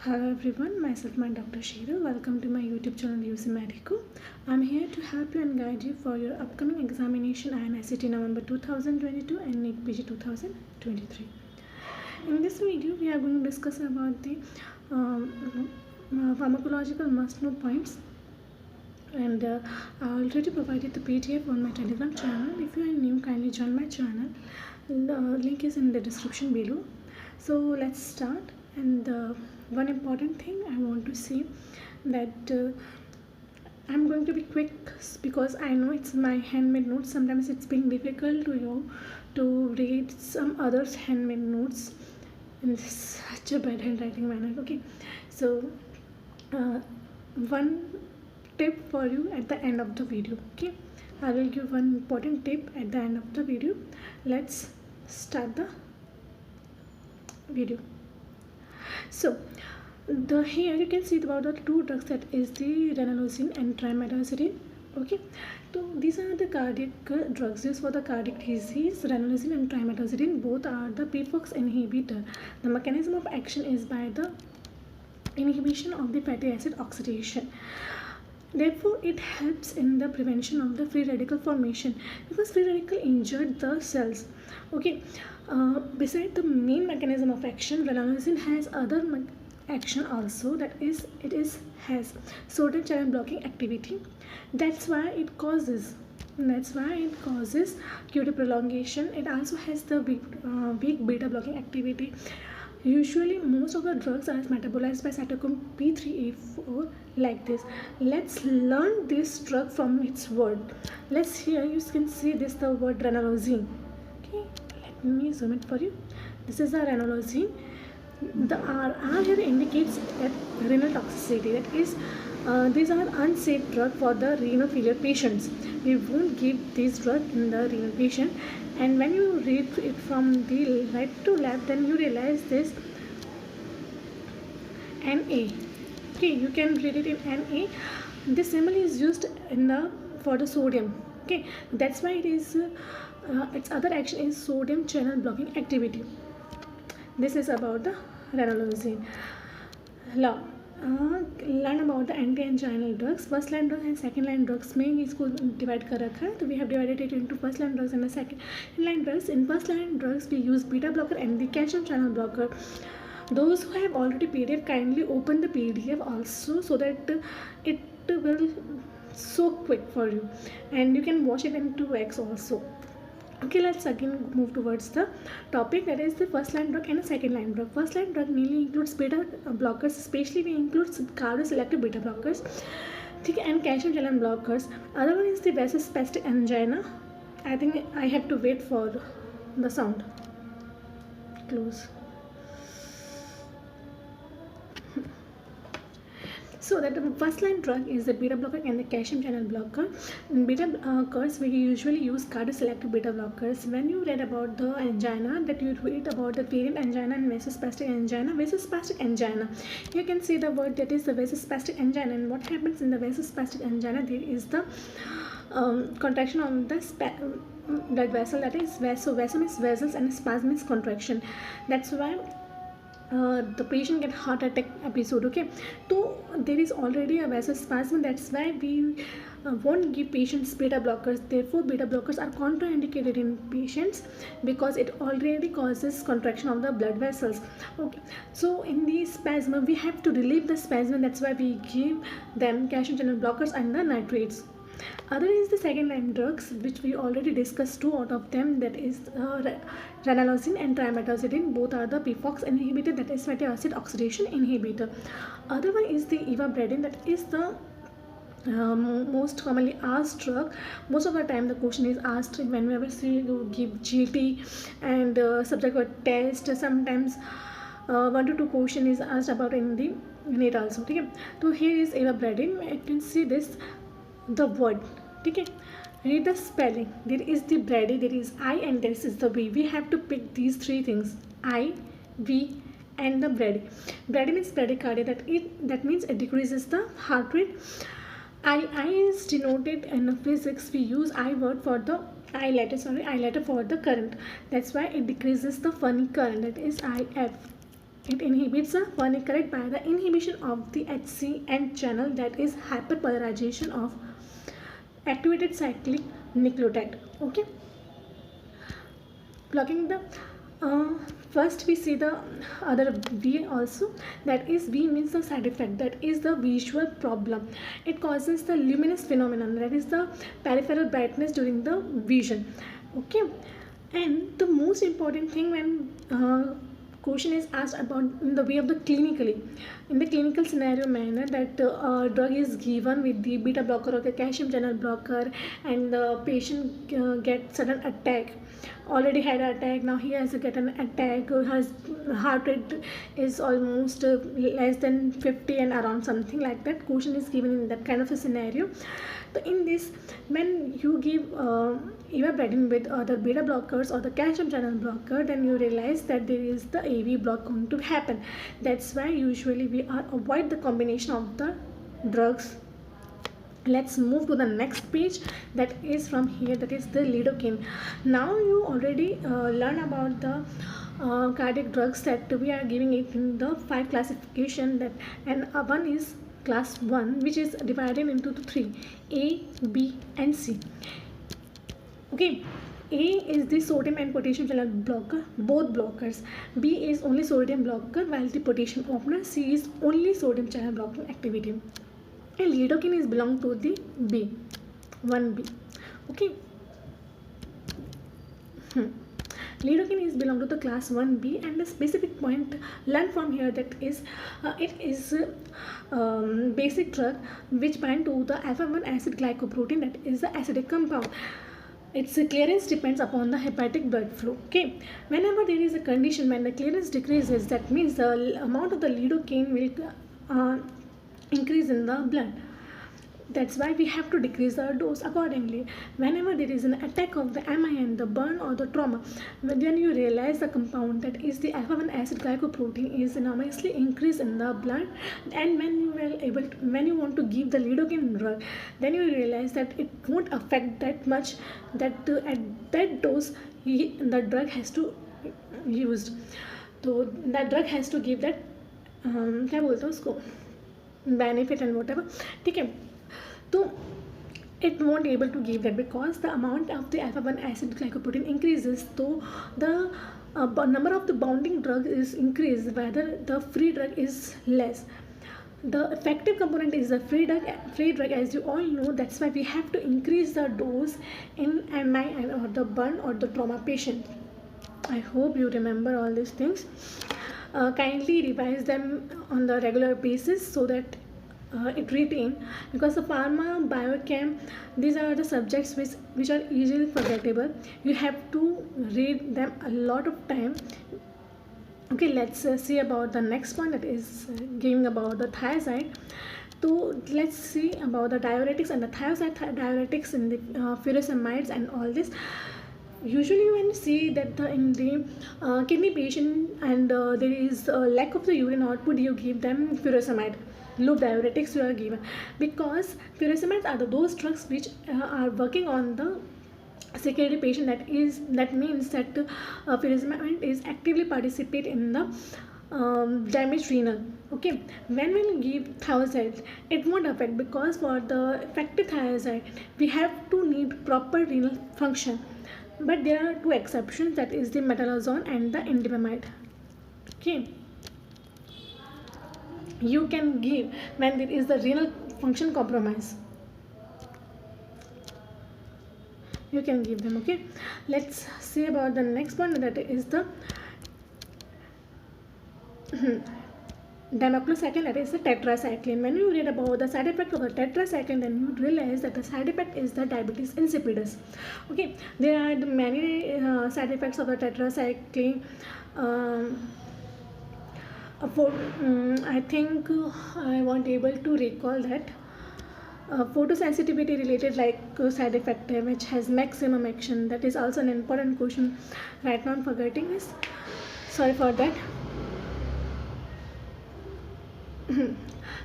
Hello everyone, myself my Dr. Sheera. Welcome to my YouTube channel UC Medico. I'm here to help you and guide you for your upcoming examination INICT November 2022 and NEET PG 2023. In this video, we are going to discuss about the pharmacological must-know points, and I already provided the PDF on my Telegram channel. If you are new, kindly join my channel. The link is in the description below. So let's start. And one important thing I want to say that I'm going to be quick because I know it's my handmade notes. Sometimes it's being difficult to you to read some others' handmade notes in such a bad handwriting manner. Okay, so one tip for you at the end of the video. Okay, I will give one important tip at the end of the video. Let's start the video. So here you can see about the two drugs, that is the ranolazine and trimetazidine. Okay, so these are the cardiac drugs used for the cardiac disease. Ranolazine and trimetazidine both are the PFOX inhibitor. The mechanism of action is by the inhibition of the fatty acid oxidation. Therefore, it helps in the prevention of the free radical formation because free radical injured the cells. Okay, beside the main mechanism of action, ranolazine has other action also, that is it has sodium channel blocking activity. That's why it causes QT prolongation. It also has the weak beta blocking activity. Usually most of the drugs are metabolized by cytochrome P3A4 like this. Let's learn this drug from its word. Here you can see this, the word ranolazine. Okay, let me zoom it for you. This is the ranolazine. The R here indicates that renal toxicity, that is these are unsafe drug for the renal failure patients. We won't give this drug in the renal patient. And when you read it from the right to left, then you realize this Na. Okay, you can read it in Na. This symbol is used for the sodium. Okay, that's why it is its other action is sodium channel blocking activity. This is about the ranolazine. Now, learn about the anti-anginal drugs. First line drugs and second line drugs में इसको divide कर रखा है. So we have divided it into first line drugs and the second line drugs. In first line drugs we use beta blocker and the calcium channel blocker. Those who have already PDF, kindly open the PDF also so that it will so quick for you, and you can watch it in 2x also. Okay, let's again move towards the topic, that is the first line drug and the second line drug. First line drug mainly includes beta blockers, especially we include cardio-selective beta blockers, and calcium channel blockers. Other one is the vasospastic angina. I think I have to wait for the sound. Close. So that the first line drug is the beta blocker and the calcium channel blocker. In beta blockers, we usually use cardio-selective beta blockers. When you read about the angina, that you read about the variant angina and vasospastic angina. Vasospastic angina, you can see the word, that is the vasospastic angina. And what happens in the vasospastic angina? There is the contraction of the blood vessel, that is vessel means vessels and spasm means contraction. That's why the patient get heart attack episode. Okay, so there is already a vasospasm. That's why we won't give patients beta blockers. Therefore beta blockers are contraindicated in patients because it already causes contraction of the blood vessels. Okay, so in the spasm we have to relieve the spasm. That's why we give them calcium channel blockers and the nitrates. Other is the second line drugs, which we already discussed two out of them, that is ranolazine and trimetazidine. Both are the PFOX inhibitor, that is fatty acid oxidation inhibitor. Other one is the ivabradine, that is the most commonly asked drug. Most of the time the question is asked whenever you give GT and subject or test. Sometimes 1 to 2 question is asked about in the NEET also. Okay, so here is ivabradine. You can see this, the word. Okay, read the spelling. There is the brady, there is I, and this is the V. We have to pick these three things: I, V, and the brady. Brady means bradycardia, that means it decreases the heart rate. I is denoted in physics. We use I word for the I letter for the current. That's why it decreases the funny current, that is IF. It inhibits the wernickelate by the inhibition of the HCN channel, that is hyperpolarization of activated cyclic nucleotide. Okay, blocking the first we see the other V also, that is V means the side effect, that is the visual problem. It causes the luminous phenomenon, that is the peripheral brightness during the vision. Okay, and the most important thing when question is asked about in the way of the clinically, in the clinical scenario manner, that drug is given with the beta blocker or the calcium channel blocker, and the patient gets sudden attack, already had an attack, now he has to get an attack, his heart rate is almost less than 50 and around, something like that. Question is given in that kind of a scenario. So in this, when you give ivabradine with the beta blockers or the calcium channel blocker, then you realize that there is the AV block going to happen. That's why usually we are avoid the combination of the drugs. Let's move to the next page, that is from here, that is the lidocaine. Now you already learn about the cardiac drugs that we are giving it in the 5 classification, that and one is class 1, which is divided into 3, A, B and C. Okay, A is the sodium and potassium channel blocker, both blockers. B is only sodium blocker, while the potassium opener. C is only sodium channel blocking activity. And lidocaine is belong to the B, 1B. Okay. Lidocaine is belong to the class 1B, and the specific point learned from here, that is it is basic drug which bind to the alpha-1 acid glycoprotein, that is the acidic compound. Its clearance depends upon the hepatic blood flow. Okay, whenever there is a condition when the clearance decreases, that means the amount of the lidocaine will increase in the blood. That's why we have to decrease our dose accordingly. Whenever there is an attack of the MIN, the burn or the trauma, then you realize the compound, that is the alpha-1 acid glycoprotein, is enormously increased in the blood. And when you will able to, when you want to give the lidocaine drug, then you realize that it won't affect that much, that at that dose the drug has to used. So that drug has to give that क्या बोलते हैं उसको, benefit and whatever. Okay. So it won't able to give that, because the amount of the alpha-1 acid glycoprotein increases, so the number of the bonding drug is increased, whether the free drug is less. The effective component is the free drug, as you all know. That's why we have to increase the dose in MI or the burn or the trauma patient. I hope you remember all these things. Kindly revise them on the regular basis so that it retain, because the pharma, biochem, these are the subjects which are easily forgettable. You have to read them a lot of time. Okay, let's see about the next one, that is giving about the thiazide. So let's see about the diuretics and the thiazide diuretics in the furosemides and all this. Usually when you see that in the kidney patient and there is a lack of the urine output, you give them furosemide. Loop diuretics you are given, because furosemides are those drugs which are working on the secondary patient, that means that furosemide is actively participate in the damaged renal. Okay, when we give thiazide, it won't affect, because for the effective thiazide we have to need proper renal function. But there are 2 exceptions, that is the metalazone and the indapamide. Okay, you can give when there is the renal function compromise, you can give them. Okay, let's see about the next one, that is the Damoxycycline, that is the tetracycline. When you read about the side effect of the tetracycline, then you realize that the side effect is the diabetes insipidus. Okay, there are many side effects of the tetracycline. I think I won't able to recall that. Photosensitivity related side effect which has maximum action, that is also an important question. Right now I'm forgetting this, sorry for that.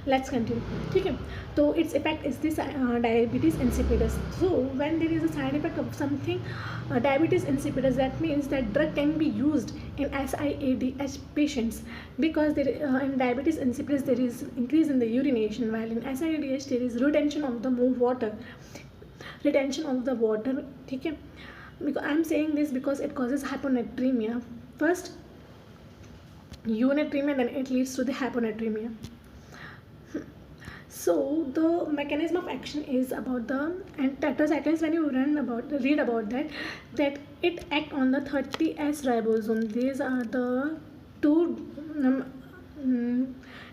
Let's continue. Okay, so its effect is this diabetes insipidus. So when there is a side effect of something, diabetes insipidus, that means that drug can be used in SIADH patients, because there, in diabetes insipidus there is increase in the urination, while in SIADH there is retention of the water. Okay, because I'm saying this because it causes hyponatremia. First eunatremia, then it leads to the hyponatremia. So the mechanism of action is about the, and tetracyclines, when you read about that it act on the 30S ribosome. These are the two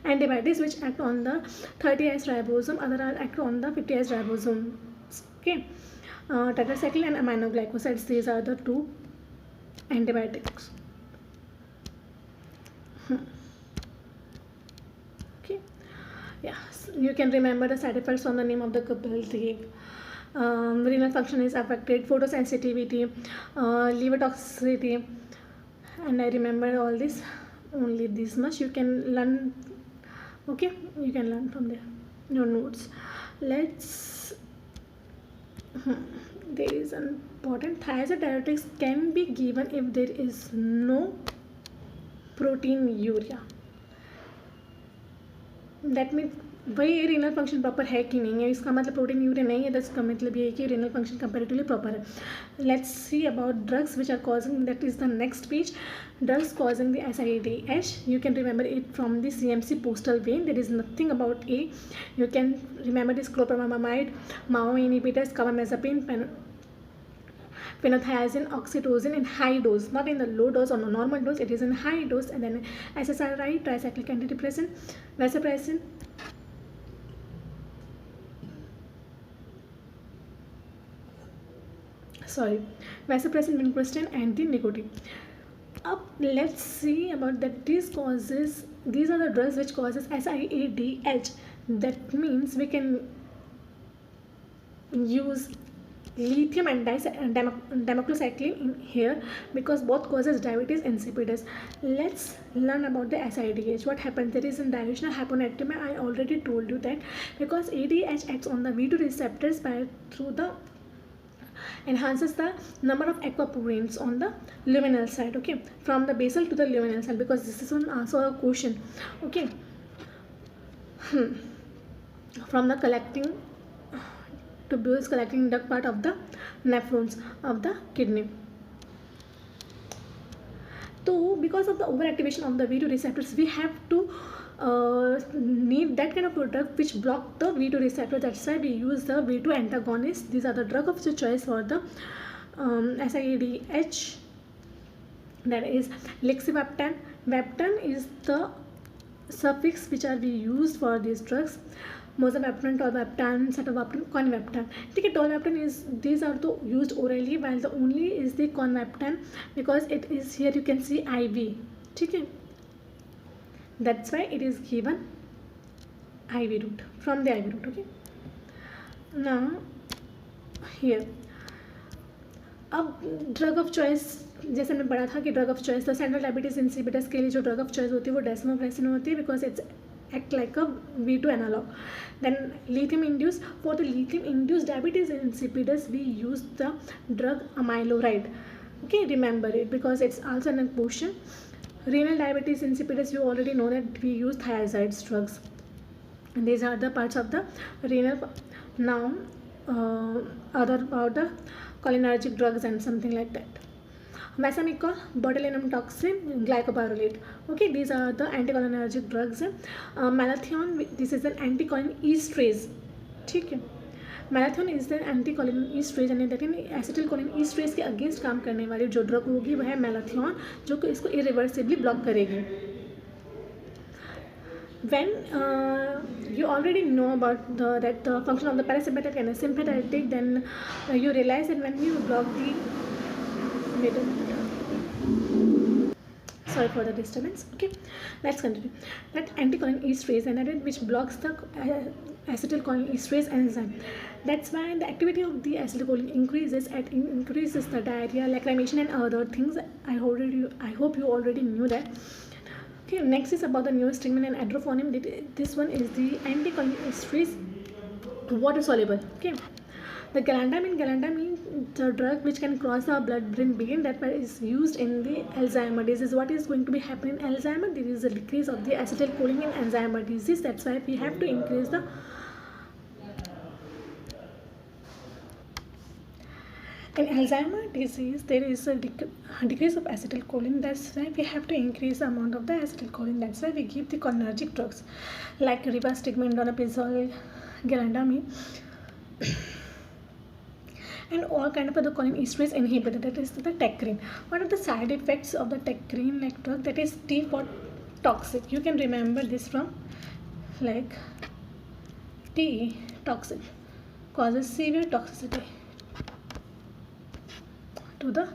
antibodies which act on the 30S ribosome, other are act on the 50S ribosome. Okay, tetracycline and aminoglycosides, these are the two antibiotics. Okay, yeah, you can remember the side effects from the name of the Kapil. Renal function is affected, photosensitivity, liver toxicity, and I remember all this, only this much you can learn. Okay, you can learn from there, your notes. Let's there is an important, thiazide diuretics can be given if there is no proteinuria. That means वही renal function proper है कि नहीं है, इसका मतलब protein urea नहीं है, इसका मतलब ये है कि renal function comparatively proper है. Let's see about drugs which are causing, that is the next page. Drugs causing the SIADH, you can remember it from the CMC postal vein. There is nothing about A. You can remember this chlorpramamide, MAO inhibitors, carbamazepine, phenothiazine, oxytocin in high dose, not in the low dose or the normal dose, it is in high dose. And then SSRI, tricyclic antidepressant, vasopressin, vincristine, and the nicotine. Up, let's see about that. These are the drugs which causes SIADH. That means we can use lithium and democlocycline in here, because both causes diabetes insipidus. Let's learn about the SIADH. What happens? There is a dilutional hyponatremia. I already told you that, because ADH acts on the V2 receptors through the enhances the number of aquaporins on the luminal side. Okay, from the basal to the luminal side, because this is also a question. Okay, from the collecting tubules collecting duct part of the nephrons of the kidney. So because of the overactivation of the V2 receptors, we have to need that kind of product which block the V2 receptor. That's why we use the V2 antagonists. These are the drug of the choice for the SIADH. That is lixivaptan. Vaptan is the suffix which are we used for these drugs. Mozavaptan, tolvaptan, cetovaptan, convaptan. Okay, tolvaptan is, these are the used orally, while the only is the convaptan, because it is here you can see IV. Okay, that's why it is given IV route, from the IV route. Okay, now here अब drug of choice, जैसे हमने पढ़ा था कि drug of choice, तो central diabetes insipidus के लिए जो ड्रग ऑफ चॉइस होती है वो डेस्मोप्रेसिन होती है, because it's act like a V2 analog. Then lithium induced, for the lithium induced diabetes insipidus we use the drug amiloride. Okay, remember it because it's also in a question. Renal diabetes insipidus, you already know that we use thiazides drugs, and these are the parts of the renal. Now other about the cholinergic drugs and something like that. Vasamicol, botulinum toxin, glycopyrrolate. Okay, these are the anticholinergic drugs. Malathion, this is an anticholinesterase. ठीक है, marathon is the एंटीकोलिनेस्ट्रेज, यानी that in एसिटिलकोलिनेस्ट्रेज के against काम करने वाली जो drug होगी वह है मैलाथियन, जो कि इसको इरिवर्सिबली ब्लॉक करेगी. When you already know about that function of the parasympathetic and sympathetic, then you realize that when you block the, wait a minute, sorry for the disturbance. Okay, let's continue. That anticholinesterase, and which blocks the acetylcholinesterase enzyme. That's why the activity of the acetylcholine increases. It increases the diarrhea, lacrimation, and other things. I hope you already knew that. Okay, next is about the newest treatment and adrophonium. This one is the anticholinesterase water soluble. Okay, the galantamine, the drug which can cross the blood-brain barrier, that is used in the Alzheimer disease. What is going to be happening in Alzheimer? There is a decrease of the acetylcholine in Alzheimer disease. That's why we have to increase the in Alzheimer disease. There is a decrease of acetylcholine. That's why we have to increase the amount of the acetylcholine. That's why we give the cholinergic drugs like rivastigmine, donepezil, galantamine, and all kind of other cholinesterase inhibitor, that is the tecrine. What are the side effects of the tecrine like drug? That is T for toxic. You can remember this from like T toxic causes severe toxicity to the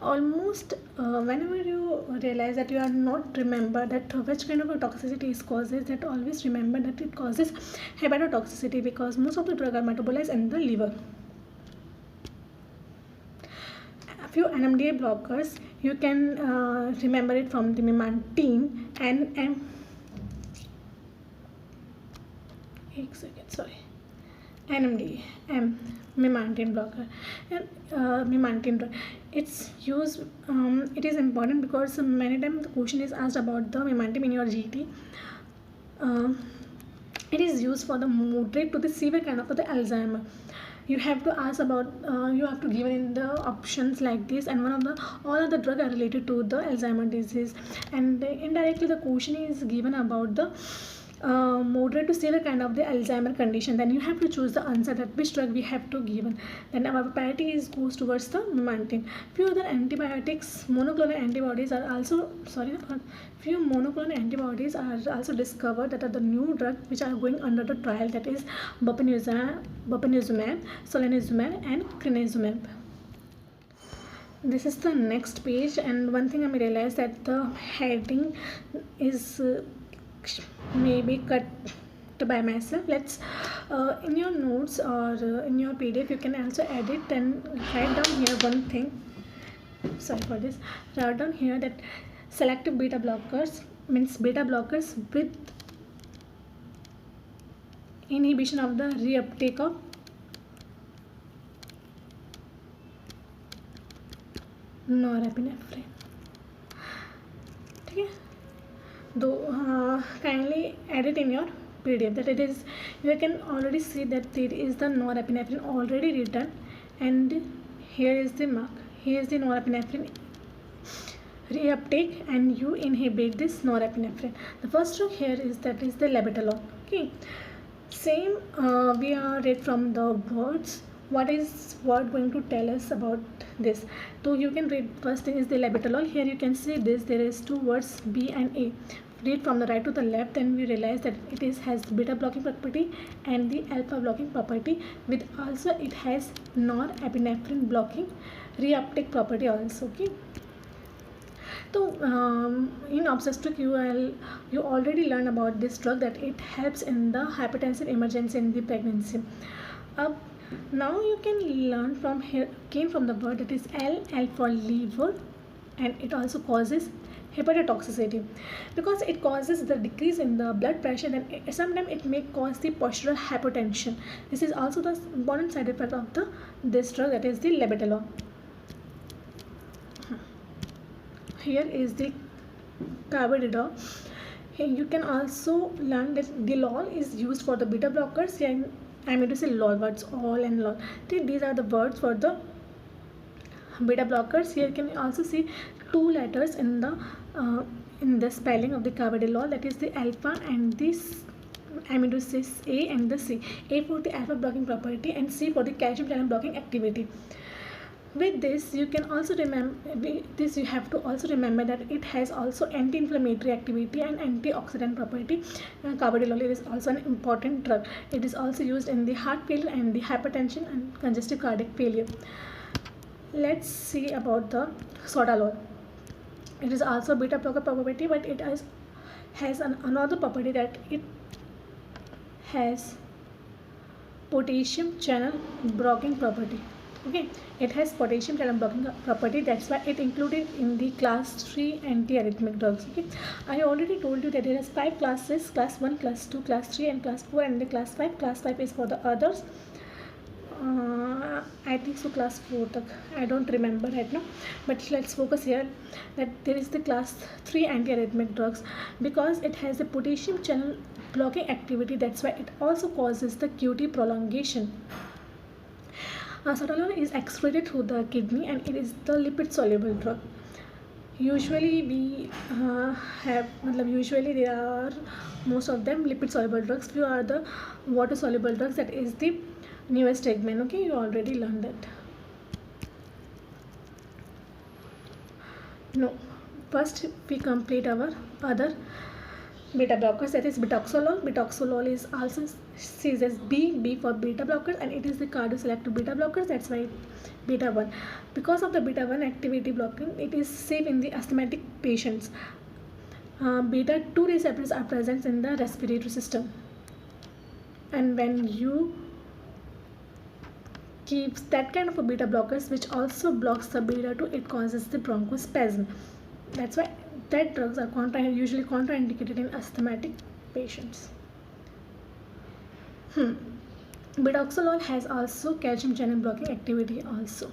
almost whenever you realize that you are not remember that which kind of a toxicity is causes, that always remember that it causes hepatotoxicity, because most of the drugs are metabolized in the liver. A few NMDA blockers, you can remember it from the memantine and NMDA, memantine blocker, and memantine drug. Its use, it is important because many times the question is asked about the memantine in your GT. It is used for the moderate to the severe kind of the Alzheimer. You have to ask about, you have to give in the options like this, and all of the drugs are related to the Alzheimer disease, and indirectly the question is given about the moderate to severe kind of the Alzheimer condition. Then you have to choose the answer that which drug we have to given. Then our priority goes towards the memantine. Few other antibiotics, monoclonal antibodies are also discovered, that are the new drug which are going under the trial, that is bupinizumab, solanezumab, and crenezumab. This is the next page, and one thing I realized that the heading is maybe cut by myself. Let's in your notes or in your PDF you can also edit and write down here one thing. Sorry for this. Write down here that selective beta blockers means beta blockers with inhibition of the reuptake of norepinephrine. Okay, though kindly edit in your PDF that it is, you can already see that there is the norepinephrine already written, and here is the mark. Here is the norepinephrine reuptake, and you inhibit this norepinephrine. The first drug here is that is the labetalol. Okay, same we are read from the words. What is word going to tell us about this? So you can read first thing is the labetalol. Here you can see this, there is two words B and A. Read from the right to the left, and we realize that it has beta blocking property and the alpha blocking property, with also it has norepinephrine blocking reuptake property also. Okay, so in obstetric you already learned about this drug, that it helps in the hypertensive emergency in the pregnancy. Now you can learn from here, came from the word that is L for liver, and it also causes hepatotoxicity because it causes the decrease in the blood pressure. Then sometimes it may cause the postural hypotension. This is also the important side effect of this drug, that is the labetalol. Here is the carvedilol. Here you can also learn that dilol is used for the beta blockers. Here I mean to say lol words, all and lol. These are the words for the beta blockers. Here you can also see two letters in the spelling of the carvedilol, that is the alpha and this aminosis A and the C. A for the alpha blocking property and C for the calcium channel blocking activity. With this you can also remember this, you have to also remember that it has also anti-inflammatory activity and antioxidant property. Carvedilol is also an important drug. It is also used in the heart failure and the hypertension and congestive cardiac failure. Let's see about the sotalol. It is also beta blocker property, but it has another property, that it has potassium channel blocking property. Okay, it has potassium channel blocking property. That's why it included in the class 3 antiarrhythmic drugs. Okay, I already told you that there is 5 classes: class 1, class 2, class 3, and class 4, and the class 5. Class 5 is for the others. I think so class 4 tak. I don't remember right now, but let's focus here that there is the class 3 antiarrhythmic drugs because it has a potassium channel blocking activity. That's why it also causes the QT prolongation. Sotalol is excreted through the kidney and it is the lipid soluble drug. Usually we usually there are most of them lipid soluble drugs. Few are the water soluble drugs. That is the newest segment. Okay, you already learned that. No, first we complete our other beta blockers, that is betoxolol. Betoxolol is also says as B for beta blockers, and it is the cardioselective beta blockers. That's why beta 1. Because of the beta 1 activity blocking, it is safe in the asthmatic patients. Beta 2 receptors are present in the respiratory system, and when you keep that kind of a beta blockers which also blocks the beta 2, it causes the bronchospasm. That's why that drugs are usually contraindicated in asthmatic patients. Betoxolol has also calcium channel blocking activity also.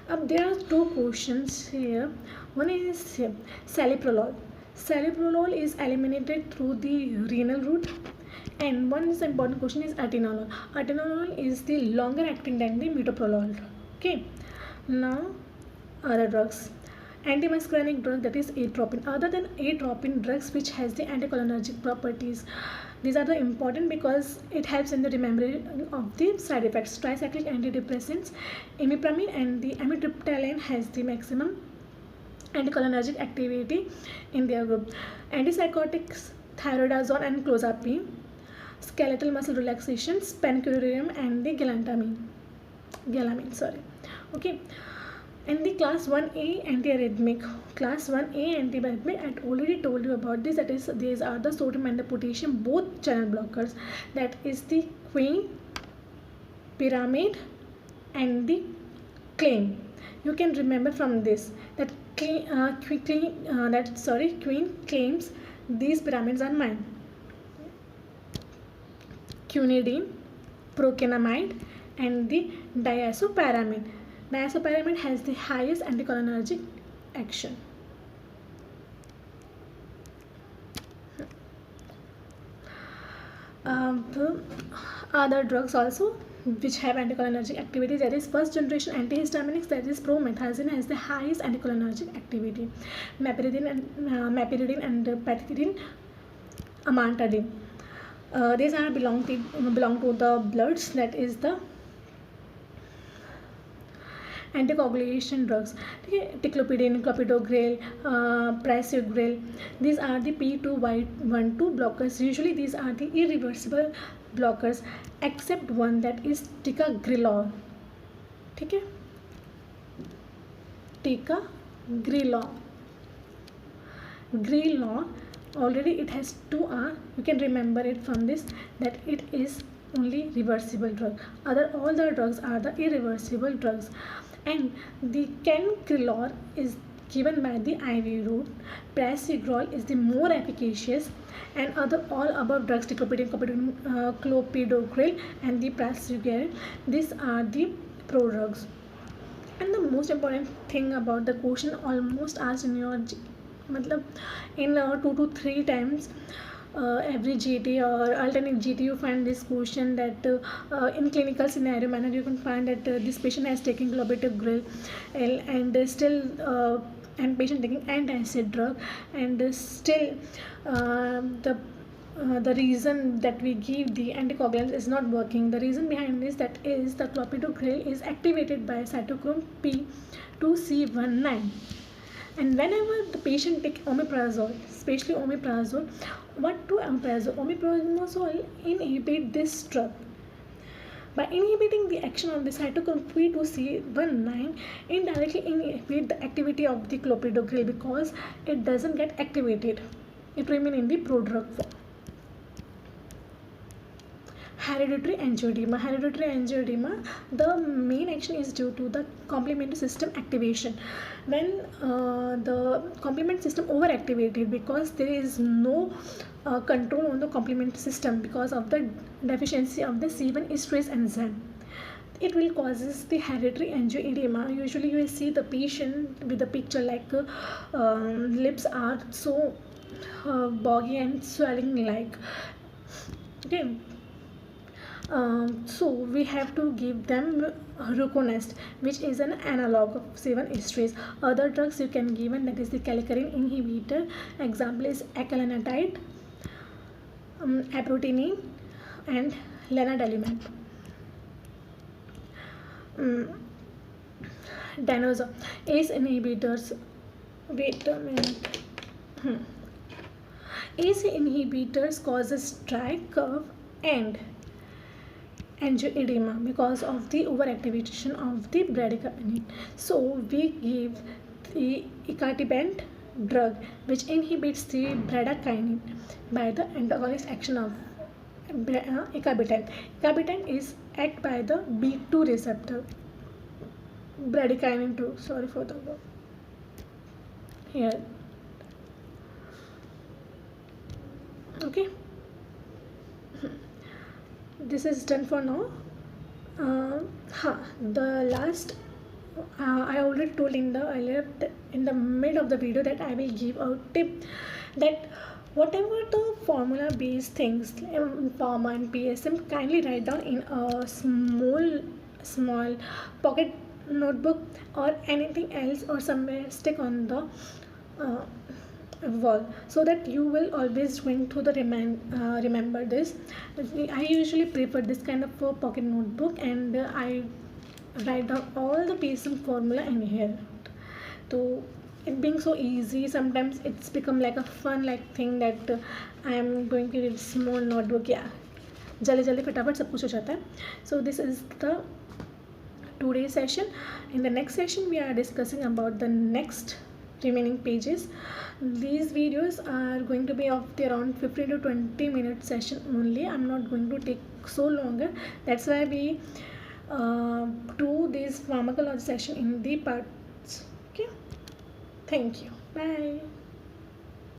There are 2 questions here. One is here, celiprolol. Celiprolol is eliminated through the renal route, and one is important question is atenolol. Atenolol is the longer acting than the metoprolol. Okay, now other drugs. Antimuscarinic drug, that is atropine. Other than atropine, drugs which has the anticholinergic properties. These are the important because it helps in the remembering of the side effects. Tricyclic antidepressants, imipramine and the amitriptyline has the maximum anticholinergic activity in their group. Antipsychotics, thyroidazole and clozapine. Skeletal muscle relaxations, pancuronium and the galantamine. Okay. And the class 1A antiarrhythmic. Class 1A antiarrhythmic, I already told you about this. That is, these are the sodium and the potassium both channel blockers. That is the queen, pyramid, and the claim. You can remember from this that queen claims these pyramids are mine. Quinidine, procainamide, and the diazopyramide. Diazopyramide has the highest anticholinergic action. The other drugs also which have anticholinergic activity, that is first generation antihistaminics, that is promethazine has the highest anticholinergic activity. Meperidine and pethidine, amantadine. These are belong to the bloods, that is the anticoagulation drugs. Ticlopidine, clopidogrel, prasugrel. These are the P2Y12 blockers. Usually these are the irreversible blockers except one, that is ticagrelor. Okay? Ticagrelor. Grelor, already it has 2R. You can remember it from this, that it is only reversible drug. All the drugs are the irreversible drugs. And the cangrelor is given by the IV route. Prasugrel is the more efficacious, and all above drugs, ticlopidine, clopidogrel and the prasugrel, these are the prodrugs. And the most important thing about the question almost asked in your in 2 to 3 times every GT or alternate GT, you find this question that in clinical scenario manner you can find that this patient has taken clopidogrel and still and patient taking antacid drug, and still the reason that we give the anticoagulants is not working. The reason behind this, that is the clopidogrel is activated by cytochrome P2C19. And whenever the patient take omeprazole, especially omeprazole, what do omeprazole? Omeprazole inhibit this drug. By inhibiting the action of the cytochrome P2C19, indirectly inhibit the activity of the clopidogrel because it doesn't get activated. It remains in the prodrug form. Hereditary angioedema. Hereditary angioedema, the main action is due to the complement system activation. When the complement system overactivated, because there is no control on the complement system because of the deficiency of the C1 esterase enzyme, it will causes the hereditary angioedema. Usually you will see the patient with the picture like lips are so boggy and swelling like. Okay. So we have to give them Ruconest, which is an analog of C1 esterase. Other drugs you can give, and that is the kallikrein inhibitor. Example is acalonatide, aprotinin, and lenalidomide. Danosa, ACE inhibitors. Wait a minute. ACE inhibitors causes dry cough and angioedema because of the overactivation of the bradykinin. So we give the icatibant drug, which inhibits the bradykinin by the antagonist action of icabitant. Icabitant is act by the B2 receptor. Bradykinin 2. Sorry for the word. Here. Okay. This is done for now. The last I already told in the earlier in the mid of the video that I will give a tip that whatever the formula based things Pharma and PSM, kindly write down in a small pocket notebook or anything else, or somewhere stick on the wall, so that you will always going to the remember this. I usually prefer this kind of a pocket notebook, and I write down all the PSM formula in here. So it being so easy, sometimes it's become like a fun like thing that I am going to read small notebook. Yeah, जल्दी फटाफट सब कुछ हो जाता है. So this is the today's session. In the next session we are discussing about the next remaining pages. These videos are going to be of the around 15 to 20 minute session only. I'm not going to take so longer. That's why we do this pharmacology session in the parts. Okay, thank you, bye.